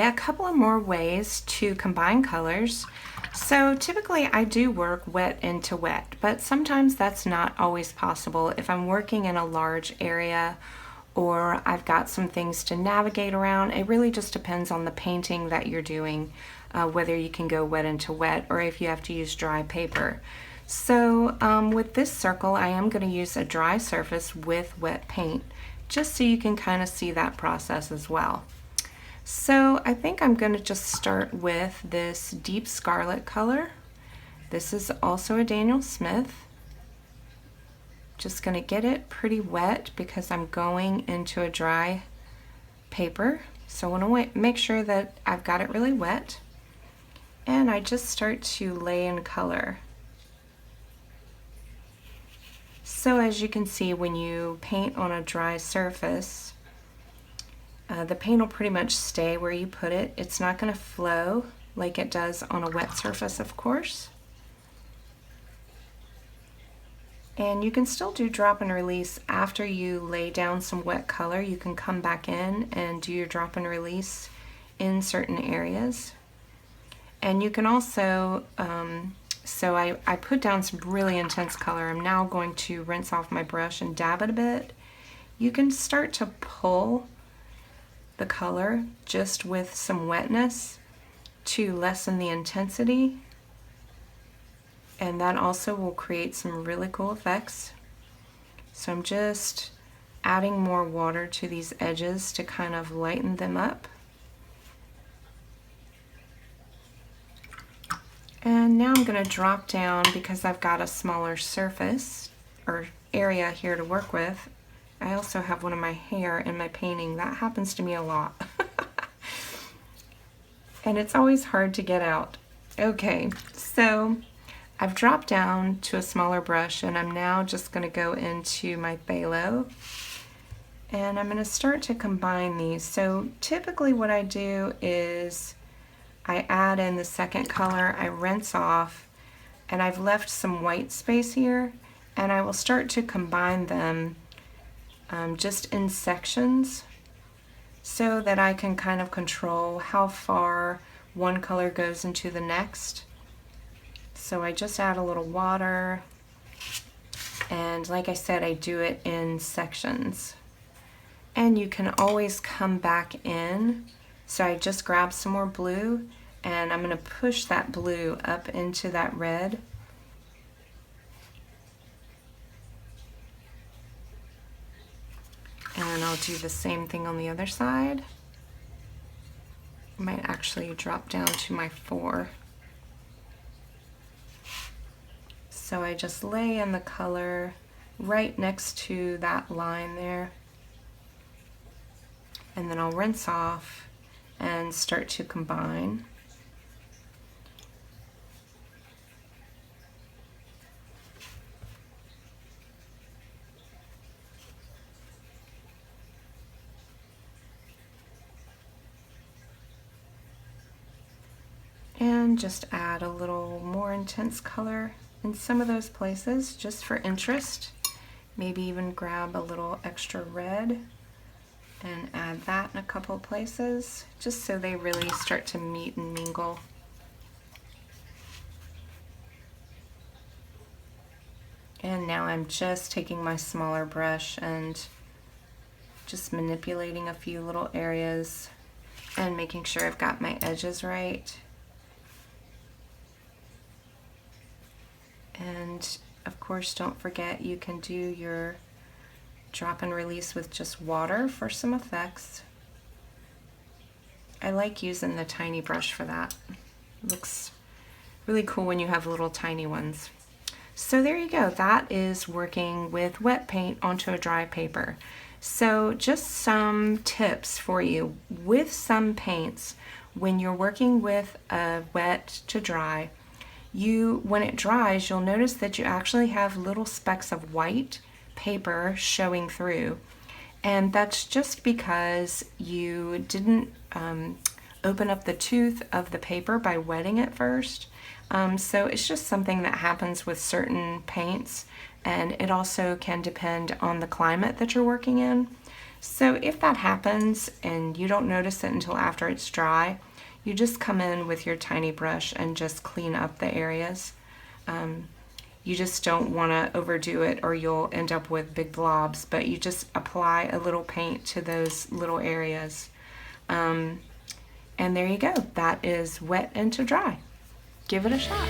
a couple of more ways to combine colors. So typically I do work wet into wet, but sometimes that's not always possible if I'm working in a large area or I've got some things to navigate around. It really just depends on the painting that you're doing, whether you can go wet into wet or if you have to use dry paper. So with this circle, I am going to use a dry surface with wet paint, just so you can kind of see that process as well. So I think I'm going to just start with this deep scarlet color. This is also a Daniel Smith. Just going to get it pretty wet because I'm going into a dry paper. So I want to make sure that I've got it really wet. And I just start to lay in color. So as you can see, when you paint on a dry surface, the paint will pretty much stay where you put it. It's not going to flow like it does on a wet surface, of course. And you can still do drop and release after you lay down some wet color. You can come back in and do your drop and release in certain areas. And you can also, so I put down some really intense color. I'm now going to rinse off my brush and dab it a bit. You can start to pull the color just with some wetness to lessen the intensity. And that also will create some really cool effects. So I'm just adding more water to these edges to kind of lighten them up. And now I'm going to drop down because I've got a smaller surface or area here to work with. I also have one of my hair in my painting. That happens to me a lot. And it's always hard to get out. Okay, so I've dropped down to a smaller brush and I'm now just going to go into my phthalo and I'm going to start to combine these. So typically what I do is I add in the second color, I rinse off, and I've left some white space here, and I will start to combine them just in sections so that I can kind of control how far one color goes into the next. So I just add a little water, and like I said, I do it in sections. And you can always come back in. So I just grab some more blue, and I'm going to push that blue up into that red. And I'll do the same thing on the other side. I might actually drop down to my 4. So I just lay in the color right next to that line there. And then I'll rinse off and start to combine. And just add a little more intense color in some of those places just for interest. Maybe even grab a little extra red and add that in a couple of places just so they really start to meet and mingle. And now I'm just taking my smaller brush and just manipulating a few little areas and making sure I've got my edges right. And of course, don't forget you can do your drop and release with just water for some effects. I like using the tiny brush for that. It looks really cool when you have little tiny ones. So there you go. That is working with wet paint onto a dry paper. So just some tips for you with some paints when you're working with a wet to dry. When it dries, you'll notice that you actually have little specks of white paper showing through, and that's just because you didn't open up the tooth of the paper by wetting it first. So it's just something that happens with certain paints, and it also can depend on the climate that you're working in. So if that happens and you don't notice it until after it's dry, you just come in with your tiny brush and just clean up the areas. You just don't want to overdo it or you'll end up with big blobs, but you just apply a little paint to those little areas. And there you go. That is wet and to dry. Give it a shot.